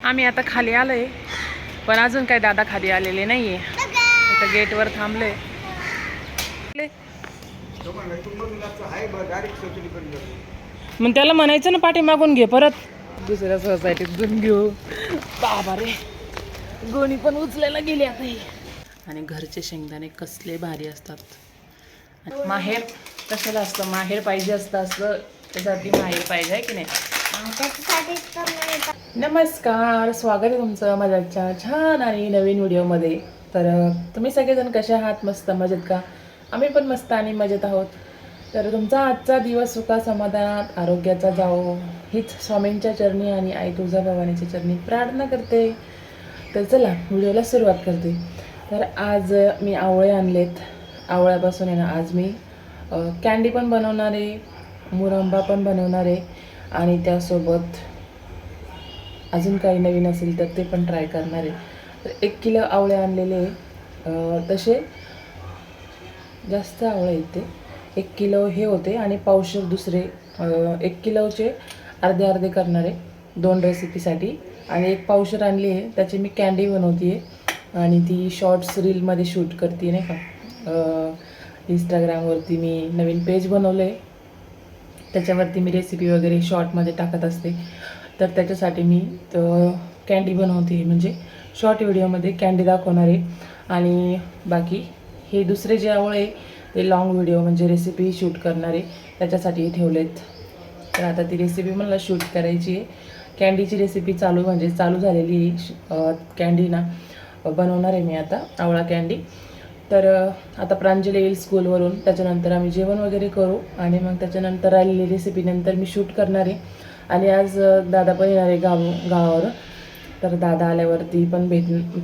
आम्ही आता खाली आलोय, पण अजून काही दादा खाली आलेले नाहीये. इथं गेटवर थांबलोय. मग त्याला म्हणायचं ना पाठी मागून घे, परत दुसऱ्या सोसायटीत घेऊन घेऊ. बाबा रे, गोणी पण उचलायला गेली आता ही. आणि घरचे शेंगदाणे कसले भारी असतात. माहेर कशाला असतं, माहेर पाहिजे असतं असं, त्यासाठी माहेर पाहिजे आहे की नाही. नमस्कार, स्वागत आहे तुमचं माझ्या छान आणि नवीन व्हिडिओमध्ये. तर तुम्ही सगळेजण कसे आहात? मस्त मजेत का? आम्ही पण मस्त आणि मजेत आहोत. तर तुमचा आजचा दिवस सुखा समाधानात आरोग्याचा जाओ हीच स्वामींच्या चरणी आणि आई तुळजाभवानीच्या चरणी प्रार्थना करते. तर चला व्हिडिओला सुरुवात करते. तर आज मी आवळे आणलेत. आवळ्यापासून आहे ना आज मी कँडी पण बनवणार आहे, मुरंबा पण बनवणार आहे आणि त्यासोबत अजून काही नवीन असेल तर ते पण ट्राय करणार आहे. तर 1 किलो आवळे आणलेले, तसे जास्त आवळे आहेत ते. 1 किलो हे होते आणि पावशेर दुसरे. 1 किलोचे अर्धे अर्धे करणार आहे 2 रेसिपीसाठी. आणि 1 पावशेर आणली आहे, त्याची मी कँडी बनवते आहे आणि ती शॉर्ट्स रीलमध्ये शूट करते नाही का. इंस्टाग्रामवरती मी नवीन पेज बनवलं आहे, त्याच्यावरती मी रेसिपी वगैरे शॉर्टमध्ये टाकत असते. तर त्याच्यासाठी मी कँडी बनवते, म्हणजे शॉर्ट व्हिडिओमध्ये कँडी दाखवणार आहे. आणि बाकी हे दुसरे जे आवळे ते लॉंग व्हिडिओ म्हणजे रेसिपी शूट करणार आहे, त्याच्यासाठी ठेवलेत. तर आता ती रेसिपी मला शूट करायची आहे. कँडीची रेसिपी चालू झालेली कँडी ना बनवणार आहे मी आता, आवळा कँडी. तर आता प्रांजली येईल स्कूलवरून, त्याच्यानंतर आम्ही जेवण वगैरे करू आणि मग त्याच्यानंतर राहिलेली रेसिपी नंतर मी शूट करणार आहे. आणि आज दादा पण येणार आहे गावावर. तर दादा आल्यावरती पण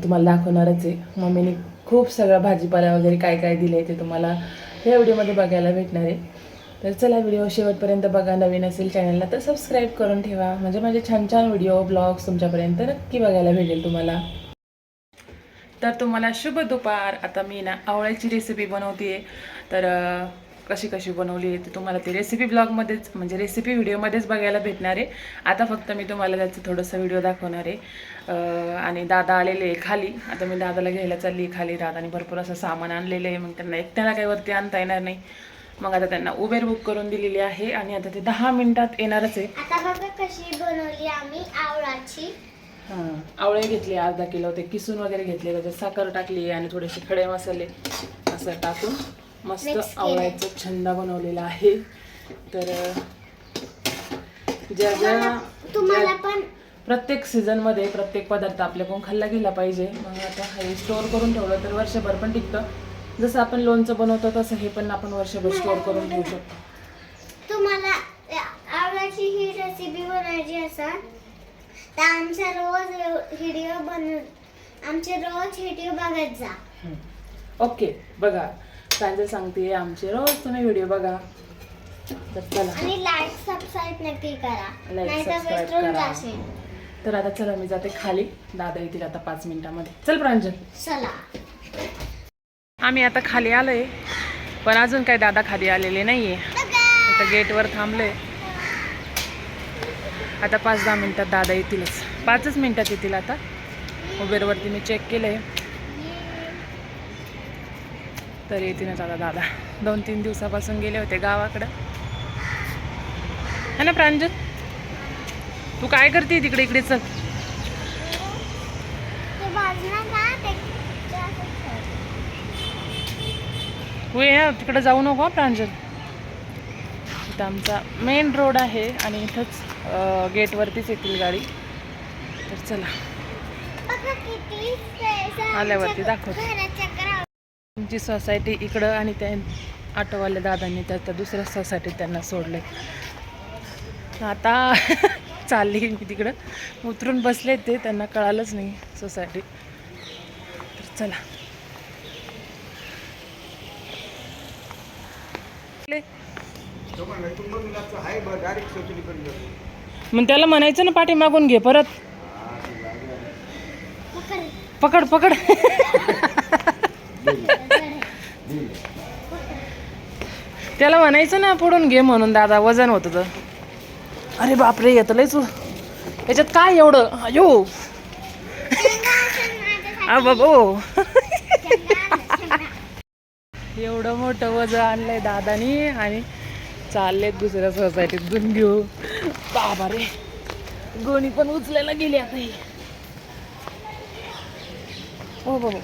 तुम्हाला दाखवणारच आहे. मम्मीने खूप सगळा भाजीपाला वगैरे काय काय दिलं आहे ते तुम्हाला या व्हिडिओमध्ये बघायला भेटणार आहे. तर चला व्हिडिओ शेवटपर्यंत बघा. नवीन असेल चॅनलला तर सबस्क्राईब करून ठेवा, म्हणजे माझे छान छान व्हिडिओ ब्लॉग्स तुमच्यापर्यंत नक्की बघायला भेटेल तुम्हाला. तर तुम्हाला शुभ दुपार. आता मी ना आवळ्याची रेसिपी बनवते आहे. तर कशी कशी बनवली आहे ते तुम्हाला ती रेसिपी ब्लॉगमध्येच म्हणजे रेसिपी व्हिडिओमध्येच बघायला भेटणार आहे. आता फक्त मी तुम्हाला त्याचं थोडंसं व्हिडिओ दाखवणार आहे. आणि दादा आलेले आहे खाली. आता मी दादाला घ्यायला चालली आहे खाली. दादाने भरपूर असं सामान आणलेलं आहे, मग त्यांना एकट्याला काही वरती आणता येणार नाही. मग आता त्यांना उबेर बुक करून दिलेली आहे आणि आता ते 10 मिनिटात येणारच आहे. आता बघा कशी बनवली आम्ही आवळाची. आवळे घेतले अर्धा किलो, ते किसून वगैरे घेतले, त्याच्यात साखर टाकली आणि थोडेसे खडे मसाले असं टाकून मस्त आवळ्याचं छंद बनवलेला आहे. तर तुम्हाला पण प्रत्येक सीझनमध्ये प्रत्येक पदार्थ आपल्याकडून खाल्ला गेला पाहिजे. मग आता हे स्टोअर करून ठेवलं तर वर्षभर पण टिकतं. जसं आपण लोणचं बनवतो तसं हे पण आपण वर्षभर स्टोअर करून ठेवू शकतो. तुम्हाला आवळाची ही रेसिपी बनवायची असेल तर आमचे रोज व्हिडिओ बघत जा. ओके, बघा प्रांजल सांगते आमचे रोज तुम्ही व्हिडिओ बघा. तर चला आणि लाईक सबस्क्राईब नक्की करा, लाईक सबस्क्राईब करा. तर आता चला मी जाते खाली. दादा येतील आता 5 मिनिटांमध्ये. चल प्रांजल चला. आम्ही आता खाली आलोय, पण अजून काही दादा खाली आलेले नाहीये. इथं गेटवर थांबलोय. आता 5-10 मिनिटात दादा येतीलच. 5च मिनिटात येतील. आता उबेरवरती मी चेक केलंय, तर येतीलच आता दादा. 2-3 दिवसापासून गेले होते गावाकडं, है ना प्रांजल? तू काय करते तिकडे? इकडे चल. तू ये तिकडे जाऊ नको प्रांजल. इथं आमचा मेन रोड आहे आणि इथंच गेटवरतीच येतील गाडी. तर चला आल्यावरती दाखवते. तुमची सोसायटी इकडं आणि त्या ऑटोवाल्या दादांनी त्या दुसऱ्या सोसायटीत त्यांना सोडले. आता चालली मी तिकडं. उतरून बसले ते, त्यांना कळालंच नाही सोसायटी. तर चला मग त्याला म्हणायचं ना पाठी मागून घे, परत पकड पकड. त्याला म्हणायचं ना पुढून घे म्हणून. दादा वजन होतं तर. अरे बापरे, येतं लयच याच्यात काय एवढं. अयो बाबो एवढं मोठं वजन आणलंय दादानी आणि चालले दुसऱ्या सोसायटीत घेऊन घेऊ. बाबा रे गोणी पण उचलायला गेली आता ही. हो बाबा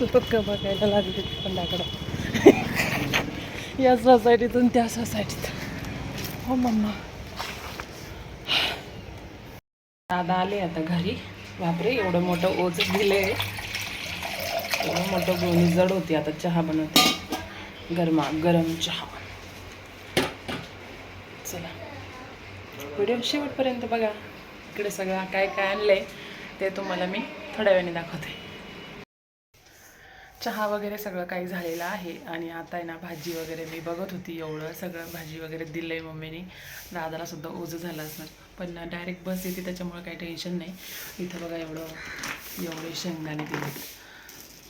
लोक बघायला लागले पंडाकडं या सोसायटीतून त्या सोसायटीत. हो मम्मा दादा आले आता घरी. बापरे एवढं मोठं ओझ दिले. एवढं मोठं गोणी जड होती. आता चहा बनवते गरमा गरम चहा. चला व्हिडिओ शेवटपर्यंत बघा. इकडे सगळं काय काय आणलंय ते तुम्हाला मी थोड्या वेळाने दाखवते. चहा वगैरे सगळं काही झालेलं आहे आणि आता आहे ना भाजी वगैरे मी बघत होती. एवढं सगळं भाजी वगैरे दिलं आहे मम्मीने. दादाला सुद्धा ओझं झालं असणार पण डायरेक्ट बस येते त्याच्यामुळे काही टेन्शन नाही. इथं बघा एवढे शेंगदाणे दिले.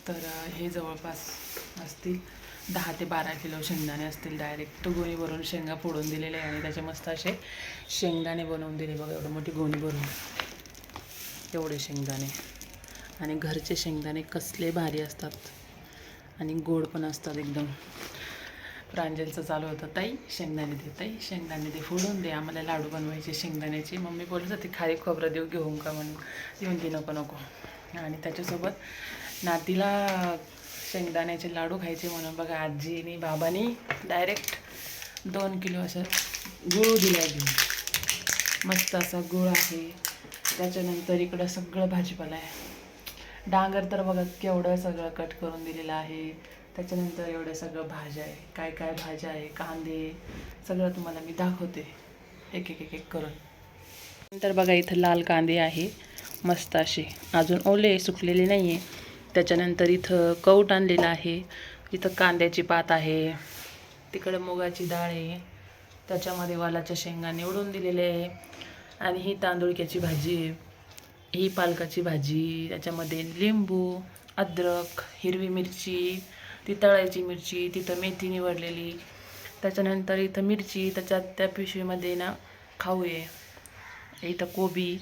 तर हे जवळपास असतील 10 ते 12 किलो शेंगदाणे असतील. डायरेक्ट गोणी भरून शेंगा फोडून दिलेले आहे आणि त्याचे मस्त असे शेंगदाणे बनवून दिले. बघा एवढं मोठी गोणी भरून एवढे शेंगदाणे. आणि घरचे शेंगदाणे कसले भारी असतात आणि गोड पण असतात एकदम. प्रांजलचं चालू होतं ताई शेंगदाणे दे, ताई शेंगदाणे दे, फोडून दे, आम्हाला लाडू बनवायचे शेंगदाण्याचे. मम्मी बोलत होती खारी खोबरं देऊ घेऊन का म्हणून. ती म्हणते नको नको. आणि त्याच्यासोबत नातीला शेंगदाण्याचे लाडू खायचे म्हणून बघा आजीनी बाबांनी डायरेक्ट 2 किलो असं गूळ दिला घेऊन. मस्त असा गूळ आहे. त्याच्यानंतर इकडं सगळं भाजीपाला आहे. डांगर तर बघा केवढं सगळं कट करून दिलेलं आहे. त्याच्यानंतर एवढं सगळं भाज्या आहे. काय काय भाज्या आहे, कांदे सगळं तुम्हाला मी दाखवते एक एक एक एक करून. नंतर बघा इथं लाल कांदे आहे मस्त असे, अजून ओले सुकलेले नाही आहे. त्याच्यानंतर इथं कौट आणलेलं आहे. इथं कांद्याची पात आहे. तिकडं मुगाची डाळ आहे. त्याच्यामध्ये वालाच्या शेंगा निवडून दिलेले आहे. आणि ही तांदुळक्याची भाजी आहे. ही पालकाची भाजी. त्याच्यामध्ये लिंबू, अद्रक, हिरवी मिरची, ती तळायची मिरची, तिथं मेथी निवडलेली. त्याच्यानंतर इथं मिरची, त्याच्यात त्या पिशवीमध्ये ना खाऊ आहे. इथं कोबी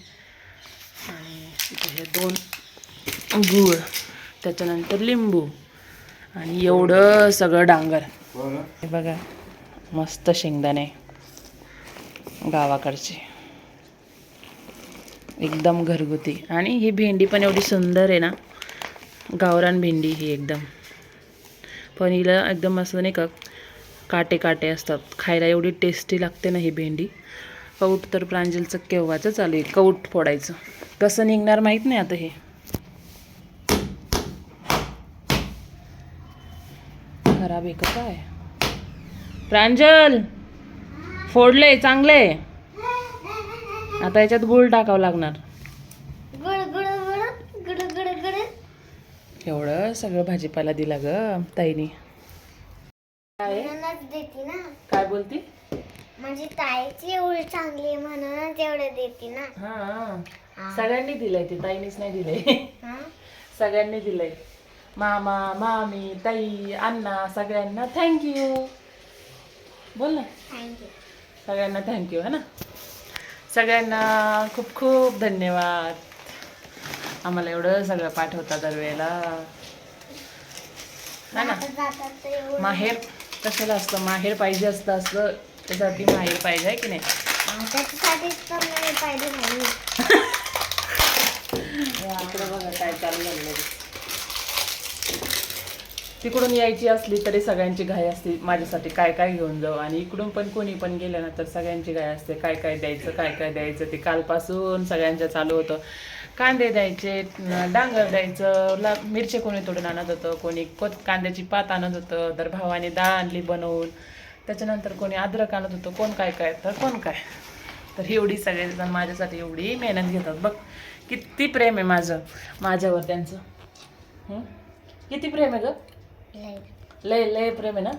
आणि इथं हे 2 गूळ. त्याच्यानंतर लिंबू आणि एवढं सगळं डांगर. हे बघा मस्त शेंगदाणे गावाकडचे एकदम घरगुती. आणि ही भेंडी पण एवढी सुंदर आहे ना, गावरान भेंडी ही एकदम. पण हिला एकदम असं नाही का काटे काटे असतात. खायला एवढी टेस्टी लागते ना ही भेंडी. कौट तर प्रांजलचं केव्हाचं चालू आहे कौट फोडायचं. कसं निघणार माहीत नाही आता. हे खराब आहे का काय प्रांजल? फोडले चांगले. आता याच्यात गूळ टाकावं लागणार. एवढं सगळं भाजीपाला दिला ग ताईनी. देती ना. काय बोलती? म्हणजे ताईची एवढी चांगली म्हणूनच एवढं देते ना. हा सगळ्यांनी दिलंय ते, ताईनीच नाही दिलंय. सगळ्यांनी दिलंय. मामा, मामी, ताई, अण्णा सगळ्यांना थँक्यू बोल ना. थँक्यू सगळ्यांना थँक्यू है ना. सगळ्यांना खूप खूप धन्यवाद. आम्हाला एवढं सगळं पाठवता दरवेळेला है ना. माहेर कशाला असतं, माहेर पाहिजे असतं. त्यासाठी माहेर पाहिजे आहे की नाही. त्याच्यासाठीच तर नाही पाहिजे नाही. इकडं बघा काय चालू झालं. तिकडून यायची असली तरी सगळ्यांची घाई असते माझ्यासाठी काय काय घेऊन जाऊ. आणि इकडून पण कोणी पण गेलं ना तर सगळ्यांची घाई असते काय काय द्यायचं काय काय द्यायचं. ते कालपासून सगळ्यांचं चालू होतं. कांदे द्यायचे, डांगर द्यायचं, मिरची कोणी तोडून आणत होतं, कोणी कांद्याची पात आणत होतं, तर भावाने डाळ आणली बनवून. त्याच्यानंतर कोणी अद्रक आणत होतं, कोण काय काय तर कोण काय. तर एवढी सगळेजण माझ्यासाठी एवढी मेहनत घेतात. बघ किती प्रेम आहे माझ्यावर त्यांचं. किती प्रेम आहे ग. लय लय प्रेम आहे ना.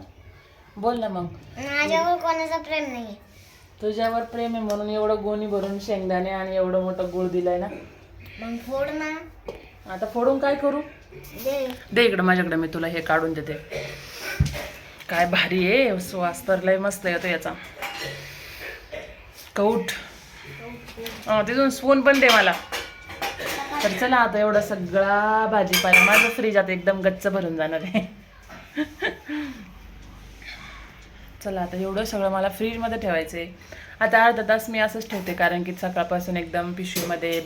बोल ना मग. माझ्यावर कोणाचं प्रेम नाही. तुझ्यावर प्रेम आहे म्हणून एवढं गोणी भरून शेंगदाणे आणि एवढं मोठं गुळ दिलाय ना. मग फोड ना. आता फोडून काय करू. दे इकडं माझ्याकडे, मी तुला हे काढून देते. काय भारी आहे, सुवास तर लय मस्त येतो याचा. कौट तिथून स्पून पण दे मला. तर चला आता एवढा सगळा भाजीपाला माझं फ्रीज आता एकदम गच्च भरून जाणार आहे. चला आता एवढं सगळं मला फ्रीजमध्ये ठेवायचं आहे. आता अर्धा तास मी असंच ठेवते, कारण की सकाळपासून एकदम पिशवीमध्ये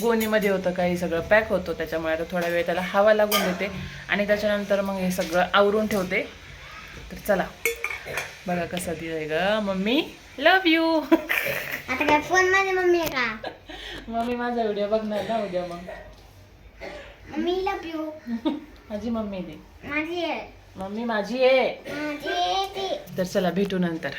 गोणीमध्ये होतं, काही सगळं पॅक होतं, त्याच्यामुळे आता थोडा वेळ त्याला हवा लागून देते आणि त्याच्यानंतर मग हे सगळं आवरून ठेवते. तर चला बघा कसं दिलंय ग मम्मी, लव यू. आता काय फोन मध्ये मम्मी आहे का? मम्मी माझा व्हिडिओ बघणार ना उद्या, मग मम्मी लव यू. माझी मम्मी दे. माझी आहे. मम्मी माझी आहे. माझी आहे ती. तर चला भेटू नंतर.